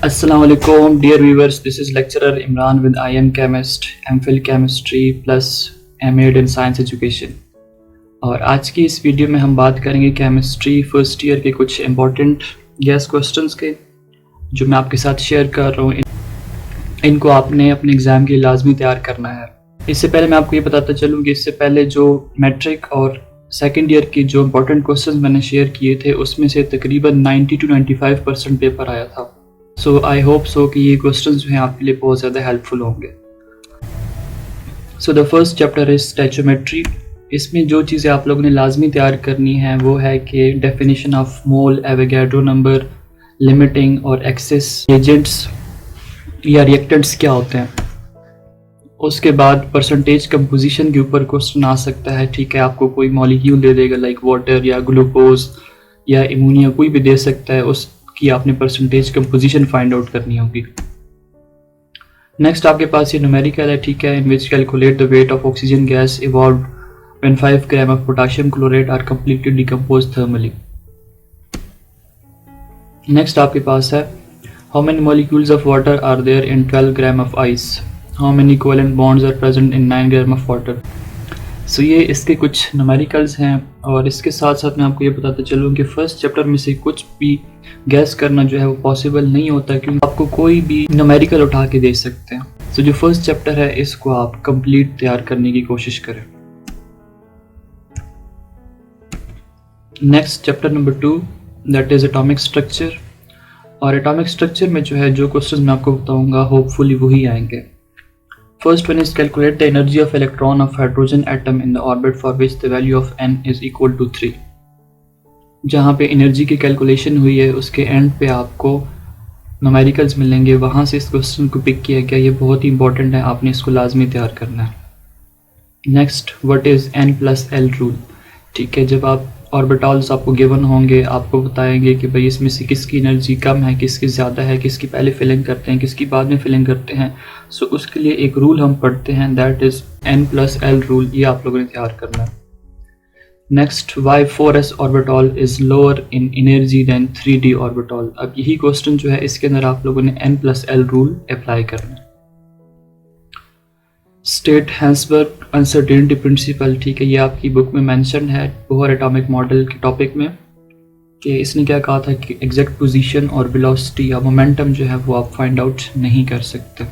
Assalamualaikum dear viewers, this is lecturer Imran with IM Chemist, MPhil Chemistry plus MAd in Science Education। और आज की इस video में हम बात करेंगे केमिस्ट्री फर्स्ट ईयर के कुछ इम्पोर्टेंट गैस क्वेश्चंस के जो मैं आपके साथ शेयर कर रहा हूँ। इनको आपने अपने एग्ज़ाम के लिए लाजमी तैयार करना है। इससे पहले मैं आपको ये बताता चलूँ कि इससे पहले जो मैट्रिक और सेकेंड ईयर की जो इम्पोर्टेंट क्वेश्चंस मैंने शेयर किए थे उसमें से तकरीबन 90 to 95% पेपर आया था। सो आई होप सो कि ये क्वेश्चंस जो हैं आपके लिए बहुत ज़्यादा हेल्पफुल होंगे। So the first chapter is stoichiometry. इसमें जो चीज़ें आप लोगों ने लाजमी तैयार करनी है वो है कि definition of mole, Avogadro number, limiting और एक्सेस एजेंट्स या रिएक्टेंट्स क्या होते हैं। उसके बाद परसेंटेज कंपोजिशन के ऊपर क्वेश्चन आ सकता है। ठीक है, आपको कोई मॉलिक्यूल दे देगा लाइक वाटर या ग्लूकोज या इमोनिया, कोई भी दे सकता है, उसकी आपने परसेंटेज कंपोजिशन फाइंड आउट करनी होगी। नेक्स्ट आपके पास ये न्यूमेरिकल है, ठीक है, in which calculate the weight of oxygen gas evolve when 5 gram of potassium chloride are completely decompose thermally. Next आपके पास है how many molecules of water are there in 12 gram of ice, how many covalent bonds are present in 9 gram of water. So ये इसके कुछ numericals हैं। और इसके साथ साथ मैं आपको ये बताता चलूँ कि फर्स्ट चैप्टर में से कुछ भी गैस करना जो है वो पॉसिबल नहीं होता क्योंकि आपको कोई भी न्यूमेरिकल उठा के दे सकते हैं। सो जो फर्स्ट चैप्टर है इसको आप कंप्लीट तैयार करने की कोशिश करें। Next chapter number 2 that is atomic structure. और एटॉमिक स्ट्रक्चर में जो है जो क्वेश्चन मैं आपको बताऊंगा होपफुली वही आएंगे। First one is calculate the energy of electron of hydrogen atom in the orbit for which the value of n is equal to 3। जहाँ पे एनर्जी की कैलकुलेशन हुई है उसके एंड पे आपको न्यूमेरिकल्स मिलेंगे, वहाँ से इस क्वेश्चन को पिक किया गया। ये बहुत ही इंपॉर्टेंट है, आपने इसको लाजमी तैयार करना है। Next what is n+l rule. ठीक है, जब आप ऑर्बिटल्स आपको गिवन होंगे, आपको बताएंगे कि भाई इसमें से किसकी एनर्जी कम है, किसकी ज़्यादा है, किसकी पहले फिलिंग करते हैं, किसकी बाद में फिलिंग करते हैं। सो उसके लिए एक रूल हम पढ़ते हैं दैट इज़ n+l रूल। ये आप लोगों ने तैयार करना है। Next why 4s orbital is lower in energy than 3d orbital. अब यही क्वेश्चन जो है इसके अंदर आप लोगों ने n+l रूल अप्लाई करना है। State Heisenberg uncertainty principle. ठीक है, ये आपकी बुक में मेंशन है बोहर एटॉमिक मॉडल के टॉपिक में कि इसने क्या कहा था कि एग्जैक्ट पोजीशन और वेलोसिटी या मोमेंटम जो है वो आप फाइंड आउट नहीं कर सकते।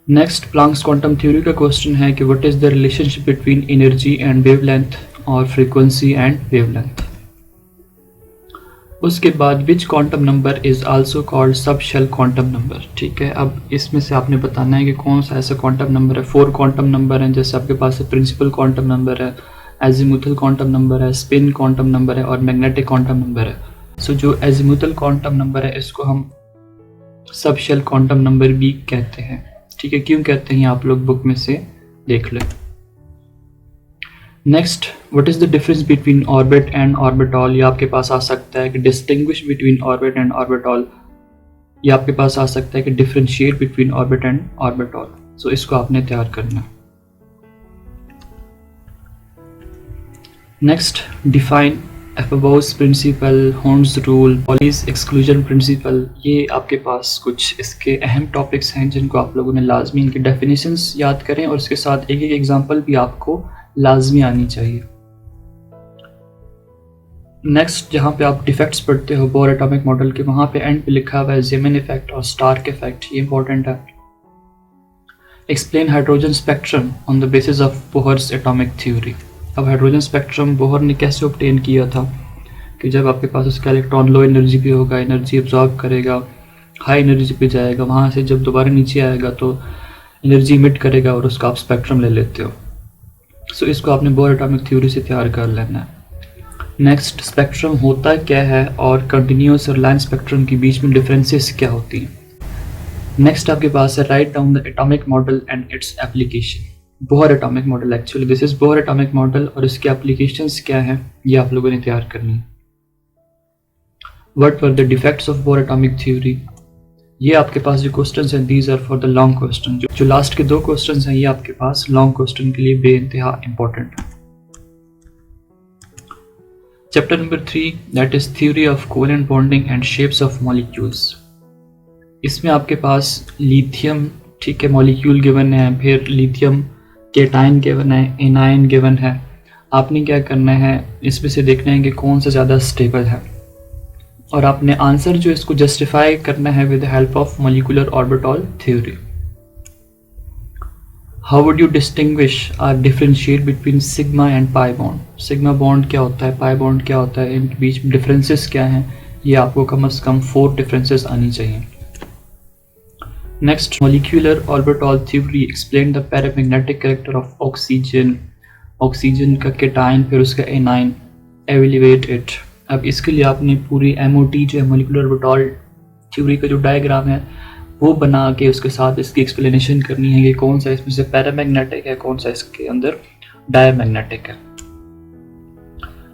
नेक्स्ट प्लैंक्स क्वांटम थ्योरी का क्वेश्चन है कि what is the relationship between energy and wavelength और फ्रीक्वेंसी एंड वेवलेंथ। उसके बाद which quantum number is also called sub shell quantum number. ठीक है, अब इसमें से आपने बताना है कि कौन सा ऐसा क्वांटम नंबर है। 4 क्वांटम नंबर हैं, जैसे आपके पास प्रिंसिपल क्वांटम नंबर है, एजीमुथल क्वांटम नंबर है, स्पिन क्वांटम नंबर है और मैग्नेटिक क्वांटम नंबर है। सो जो एजीमुथल क्वांटम नंबर है इसको हम सब शेल क्वांटम नंबर भी कहते हैं। ठीक है, क्यों कहते हैं आप लोग बुक में से देख लें। Next what is the difference between orbit and orbital. ये आपके पास आ सकता है कि distinguish between orbit and orbital. ये आपके पास आ सकता है कि differentiate between orbit and orbital. So इसको आपने तैयार करना। नेक्स्ट डिफाइन एफबॉस प्रिंसिपल, हॉर्न्स रूल, पॉलीज एक्सक्लूजन प्रिंसिपल। ये आपके पास कुछ इसके अहम टॉपिक्स हैं जिनको आप लोगों ने लाजमी इनकी डेफिनेशंस याद करें और इसके साथ एक एक एग्जांपल भी आपको लाजमी आनी चाहिए। नेक्स्ट जहाँ पे आप डिफेक्ट्स पढ़ते हो बोहर एटॉमिक मॉडल के, वहाँ पे एंड पे लिखा हुआ है जेमिन इफेक्ट और स्टार्क इफेक्ट। ये इंपॉर्टेंट है। Explain hydrogen spectrum on the basis of Bohr's atomic theory. अब हाइड्रोजन स्पेक्ट्रम बोहर ने कैसे ऑब्टेन किया था कि जब आपके पास उसका इलेक्ट्रॉन लो एनर्जी पे होगा, एनर्जी एब्जॉर्ब करेगा, हाई एनर्जी पे जाएगा, वहाँ से जब दोबारा नीचे आएगा तो एनर्जी इमिट करेगा और उसका आप स्पेक्ट्रम ले लेते हो। सो इसको आपने बोहर एटॉमिक थ्योरी से तैयार कर लेना है। नेक्स्ट स्पेक्ट्रम होता क्या है और कंटिन्यूस और लाइन स्पेक्ट्रम के बीच में डिफरेंसेस क्या होती हैं। नेक्स्ट आपके पास है write down the atomic model and its application. Bohr atomic model, actually this is Bohr atomic model और इसके एप्लीकेशंस क्या हैं ये आप लोगों ने तैयार करनी है। What were the defects of Bohr atomic theory. ये आपके पास जो क्वेश्चंस हैं these are for the long question. जो लास्ट के 2 क्वेश्चंस हैं ये आपके पास लॉन्ग क्वेश्चन के लिए बेइंतहा इंपॉर्टेंट है। Chapter number 3 that is theory of covalent bonding and shapes of molecules. इसमें आपके पास लिथियम, ठीक है, मॉलिक्यूल गिवन है, फिर लिथियम केटाइन गिवन है, एनायन गिवन है। आपने क्या करना है, इसमें से देखना है कि कौन सा ज़्यादा स्टेबल है, और आपने आंसर जो इसको जस्टिफाई करना है with the help of molecular orbital theory. How would you distinguish और differentiate between sigma and pi bond? Sigma bond क्या होता है, पाई बॉन्ड क्या होता है, इनके बीच में डिफरेंसेस क्या हैं? ये आपको कम से कम 4 डिफरेंसेस आनी चाहिए। Next, molecular orbital theory explain the paramagnetic character of oxygen. Oxygen का केटाइन, फिर उसका एनाइन, एवेल्युएट इट। अब इसके लिए आपने पूरी MOT जो है मॉलिक्यूलर ऑर्बिटल थ्योरी का जो डायग्राम है वो बना के उसके साथ इसकी एक्सप्लेनेशन करनी है कि कौन सा इसमें से पैरामैग्नेटिक है, कौन सा इसके अंदर डायमैग्नेटिक है।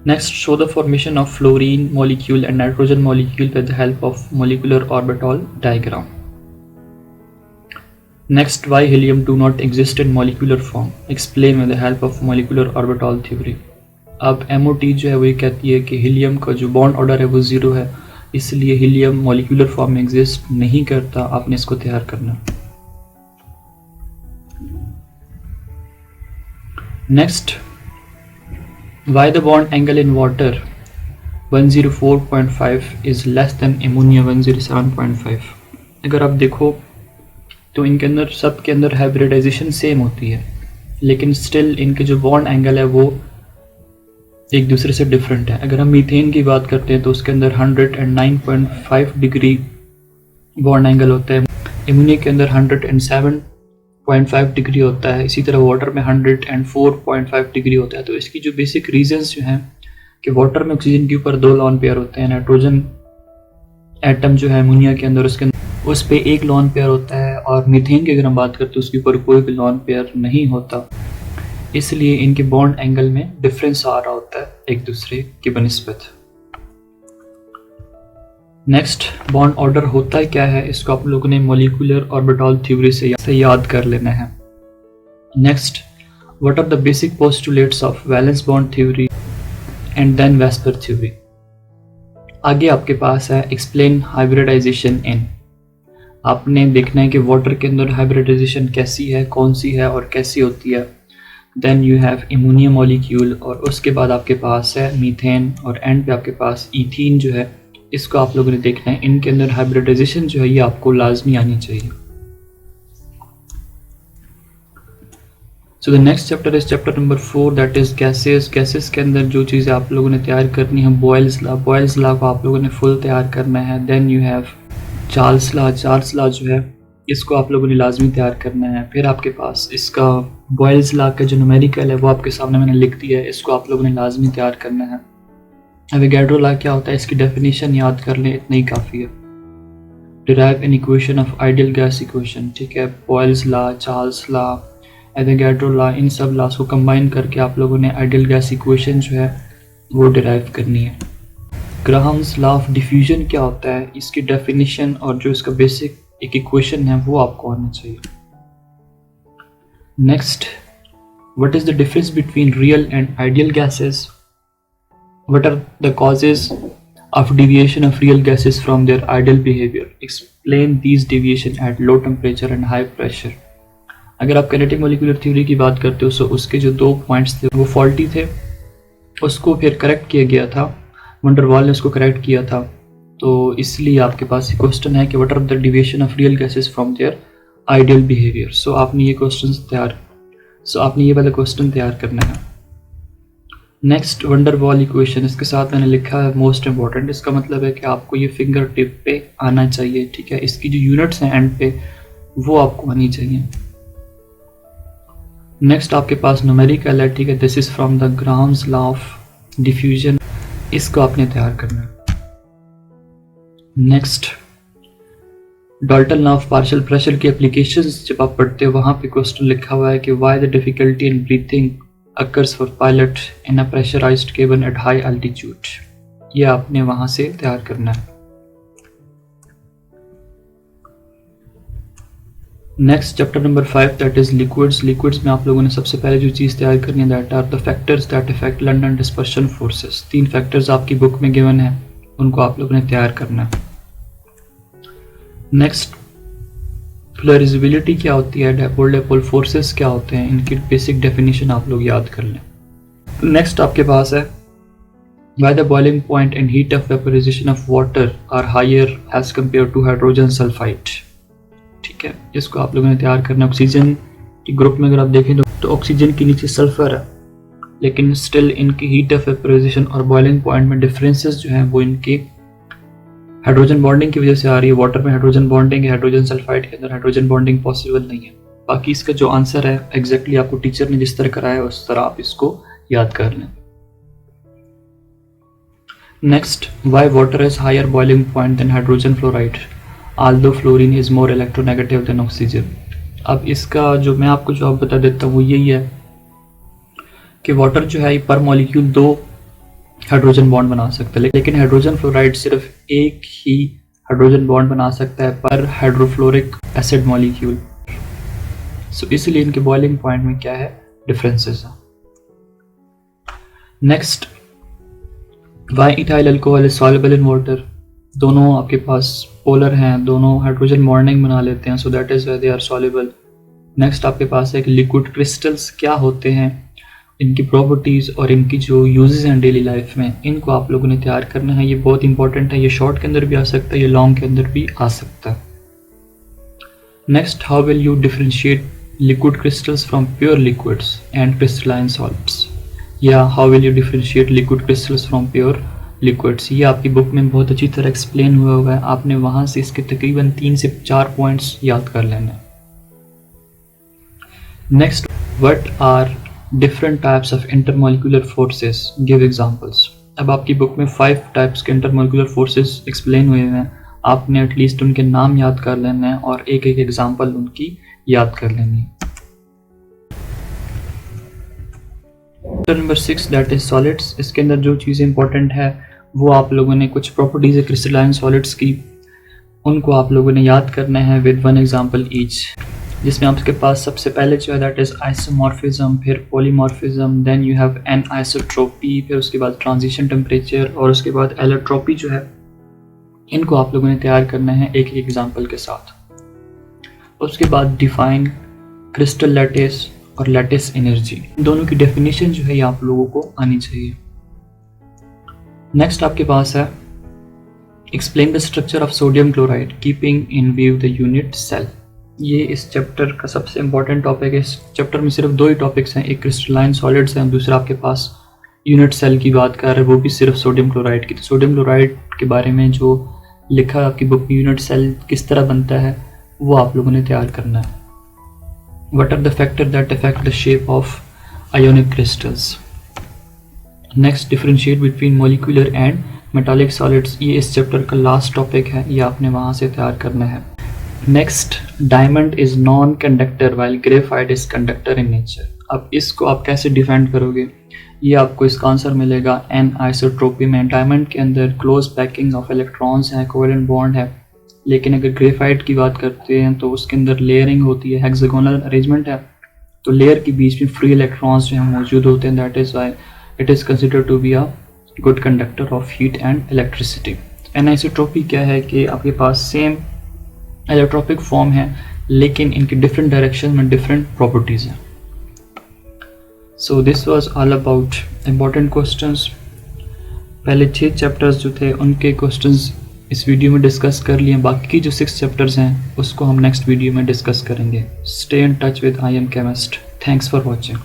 Next, show the formation of fluorine molecule and nitrogen molecule with the help of molecular orbital diagram. Next, why helium do not exist in molecular form? Explain with the help of molecular orbital theory. अब MOT जो है वो ये कहती है कि helium का जो बॉन्ड ऑर्डर है वो 0 है, इसलिए हीलियम मॉलिक्यूलर फॉर्म में एग्जिस्ट नहीं करता। आपने इसको तैयार करना। Next, why the bond angle in water 104.5 is less than ammonia 107.5? अगर आप देखो तो इनके अंदर, सब के अंदर हाइब्रिडाइजेशन सेम होती है, लेकिन स्टिल इनके जो बॉन्ड एंगल है वो एक दूसरे से डिफरेंट है। अगर हम मीथेन की बात करते हैं तो उसके अंदर 109.5 डिग्री बॉन्ड एंगल होता है, एमोनिया के अंदर 107.5 डिग्री होता है, इसी तरह वाटर में 104.5 डिग्री होता है। तो इसकी जो बेसिक रीजंस जो हैं कि वाटर में ऑक्सीजन के ऊपर 2 लॉन पेयर होते हैं, नाइट्रोजन एटम जो है एमोनिया के अंदर उसके उस पे 1 लॉन पेयर होता है, और मीथेन की अगर हम बात करते हैं उसके ऊपर कोई भी लॉन पेयर नहीं होता, इसलिए इनके बॉन्ड एंगल में डिफरेंस आ रहा होता है एक दूसरे की बनिस्बत। नेक्स्ट, बॉन्ड ऑर्डर होता है क्या है, इसको आप लोगों ने मॉलिक्यूलर ऑर्बिटल थ्योरी से याद कर लेना है। Next, what are the basic postulates of valence bond theory and then VSEPR theory. आगे आपके पास है एक्सप्लेन हाइब्रिडाइजेशन इन। आपने देखना है कि वाटर के अंदर हाइब्रिडाइजेशन कैसी है, कौन सी है और कैसी होती है। Then you have ammonia molecule, और उसके बाद आपके पास है मीथेन, और एंड पे आपके पास ईथीन जो है, इसको आप लोगों ने देखना है। इनके अंदर हाइब्रिडाइजेशन जो है ये आपको लाजमी आनी चाहिए। So the next chapter is chapter number 4, that is gases. Gases के अंदर जो चीज़ें आप लोगों ने तैयार करनी है, बॉयल्स लॉ, बॉयल्स लॉ को आप लोगों ने फुल तैयार करना है। Then you have Charles law, Charles law जो है इसको आप लोगों ने लाजमी तैयार करना है। फिर आपके पास इसका बॉयल्स लॉ का जो न्यूमेरिकल है वो आपके सामने मैंने लिख दिया है, इसको आप लोगों ने लाजमी तैयार करना है। एवोगैड्रो लॉ क्या होता है, इसकी डेफिनेशन याद कर लें, इतना ही काफ़ी है। Derive an equation of ideal gas equation, ठीक है। Boyle's law, Charles law, Avogadro law, इन सब लॉस को कंबाइन करके आप लोगों ने आइडियल गैस इक्वेशन जो है वो डिराइव करनी है। ग्राहम्स लॉ ऑफ डिफ्यूजन क्या होता है, इसकी डेफिनेशन और जो इसका बेसिक एक इक्वेशन है वो आपको आना चाहिए। Next, what is the difference between real and ideal gases, what are the causes of deviation of real gases from their ideal behavior, explain these deviation at low temperature and high pressure। अगर आप kinetic molecular theory की बात करते हो तो उसके जो 2 points थे वो फॉल्टी थे, उसको फिर करेक्ट किया गया था, वंडरवाल ने उसको करेक्ट किया था। तो इसलिए आपके पास ये क्वेश्चन है कि what are the deviation of real gases from their ideal behaviour. So आपने ये वाला क्वेश्चन तैयार करना है। नेक्स्ट, वंडरवाल इक्वेशन, इसके साथ मैंने लिखा है मोस्ट इंपॉर्टेंट। इसका मतलब है कि आपको ये फिंगर टिप पे आना चाहिए, ठीक है। इसकी जो यूनिट्स हैं एंड पे वो आपको आनी चाहिए। नेक्स्ट आपके पास न्यूमेरिकल है, ठीक है। This is from the Graham's law of diffusion, इसको आपने तैयार करना है। Next, Dalton law of partial pressure की एप्लीकेशंस जब आप पढ़ते हो वहां पे क्वेश्चन लिखा हुआ है कि why the difficulty in breathing occurs for pilot in a pressurized cabin at high altitude। ये आपने वहां से तैयार करना है। Next chapter number 5, that is liquids. Liquids में आप लोगों ने सबसे पहले जो चीज़ तैयार करनी है, that are the factors that affect London dispersion forces. 3 factors आपकी बुक में गिवन है, उनको आप लोगों ने तैयार करना है। नेक्स्ट, पोलराइजेबिलिटी क्या होती है, डायपोल डायपोल फोर्सेस क्या होते हैं, इनकी बेसिक डेफिनेशन आप लोग याद कर लें। नेक्स्ट आपके पास है why the boiling point and heat of vaporization of water are higher as compared to hydrogen sulfide। ठीक है, इसको आप लोगों ने तैयार करना। ऑक्सीजन की ग्रुप में अगर आप देखें तो ऑक्सीजन के नीचे सल्फर है, लेकिन स्टिल इनकी हीट ऑफ वेपोराइजेशन और बॉइलिंग पॉइंट में डिफरेंसेस जो हैं वो इनकी हाइड्रोजन बॉन्डिंग की वजह से आ रही है। वाटर में हाइड्रोजन बॉन्डिंग है, हाइड्रोजन सल्फाइड के अंदर हाइड्रोजन बॉन्डिंग पॉसिबल नहीं है। बाकी इसका जो आंसर है एग्जैक्टली आपको टीचर ने जिस तरह कराया है उस तरह आप इसको याद कर लें। Next, why water has higher boiling point than hydrogen fluoride although fluorine is more electronegative than oxygen. अब इसका जो मैं आपको जवाब बता देता हूँ वो यही है कि वाटर जो है पर मॉलिक्यूल 2 हाइड्रोजन बॉन्ड बना सकता है, लेकिन हाइड्रोजन फ्लोराइड सिर्फ एक ही हाइड्रोजन बॉन्ड बना सकता है पर हाइड्रोफ्लोरिक एसिड मॉलिक्यूल। सो इसलिए इनके बॉइलिंग पॉइंट में क्या है, डिफरेंसेस है। Next, why ethyl alcohol is soluble in water. दोनों आपके पास पोलर हैं, दोनों हाइड्रोजन बॉन्डिंग बना लेते हैं, so that is why they are soluble. Next आपके पास है कि लिक्विड क्रिस्टल्स क्या होते हैं, इनकी प्रॉपर्टीज़ और इनकी जो यूजेस हैं डेली लाइफ में, इनको आप लोगों ने तैयार करना है। ये बहुत इंपॉर्टेंट है, ये शॉर्ट के अंदर भी आ सकता है, ये लॉन्ग के अंदर भी आ सकता है। Next, how will you differentiate liquid crystals from pure liquids and crystalline salts, या how will you differentiate liquid crystals from pure liquids. ये आपकी बुक में बहुत अच्छी तरह एक्सप्लेन हुआ हुआ है, आपने वहाँ से इसके तकरीबन 3 से 4 पॉइंट्स याद कर लेने। Next, what are different types of intermolecular forces, give examples. अब आपकी बुक में 5 टाइप्स के इंटरमॉलिक्यूलर फोर्सेस एक्सप्लेन हुए हैं, आपने एटलीस्ट उनके नाम याद कर लेना है और एक एक एग्जांपल उनकी याद कर लेनी है। Chapter number 6 that is solids. इसके अंदर जो चीज़ें इंपॉर्टेंट है वो आप लोगों ने कुछ प्रॉपर्टीज है क्रिस्टलाइन सॉलिड्स की, उनको आप लोगों ने याद करना है विद 1 एग्जांपल ईच, जिसमें आपके पास सबसे पहले जो है दैट इज आइसोमॉर्फिज्म, फिर polymorphism, then you have anisotropy, फिर उसके बाद ट्रांजिशन टेम्परेचर और उसके बाद एलोट्रोपी जो है, इनको आप लोगों ने तैयार करना है एक एक एग्जाम्पल के साथ। उसके बाद डिफाइन क्रिस्टल लैटिस और लैटिस एनर्जी, दोनों की डेफिनेशन जो है ये आप लोगों को आनी चाहिए। नेक्स्ट आपके पास है explain the structure of sodium chloride keeping in view the unit cell. ये इस चैप्टर का सबसे इंपॉर्टेंट टॉपिक है। इस चैप्टर में सिर्फ 2 ही टॉपिक्स हैं, एक क्रिस्टलाइन सॉलिड्स हैं, दूसरा आपके पास यूनिट सेल की बात कर रहे हैं, वो भी सिर्फ सोडियम क्लोराइड की। तो सोडियम क्लोराइड के बारे में जो लिखा है आपकी बुक में, यूनिट सेल किस तरह बनता है वो आप लोगों ने तैयार करना है। What are the factors that affect the shape of ionic crystals? Next, differentiate between molecular and metallic solids। ये इस चैप्टर का लास्ट टॉपिक है, ये आपने वहाँ से तैयार करना है। Next, diamond is non-conductor while graphite is conductor in nature। अब इसको आप कैसे डिफाइन करोगे, ये आपको इसका आंसर मिलेगा एन आइसोट्रोपी में। डायमंड के अंदर क्लोज पैकिंग ऑफ इलेक्ट्रॉन्स है, कोवेलेंट बॉन्ड है, लेकिन अगर ग्रेफाइट की बात करते हैं तो उसके अंदर लेयरिंग होती है, हेक्सागोनल अरेंजमेंट है, तो लेयर के बीच में फ्री इलेक्ट्रॉन्स जो हैं मौजूद होते हैं, that is why it is considered to be a good conductor of heat and electricity. Anisotropy क्या है कि आपके पास सेम एलोट्रोपिक फॉर्म है, लेकिन इनकी डिफरेंट डायरेक्शन में डिफरेंट प्रॉपर्टीज़ हैं। So this was all about important questions. पहले 6 चैप्टर्स जो थे उनके क्वेश्चंस इस वीडियो में डिस्कस कर लिए। बाकी जो 6 चैप्टर्स हैं उसको हम नेक्स्ट वीडियो में डिस्कस करेंगे। Stay in touch with I am chemist. Thanks for watching.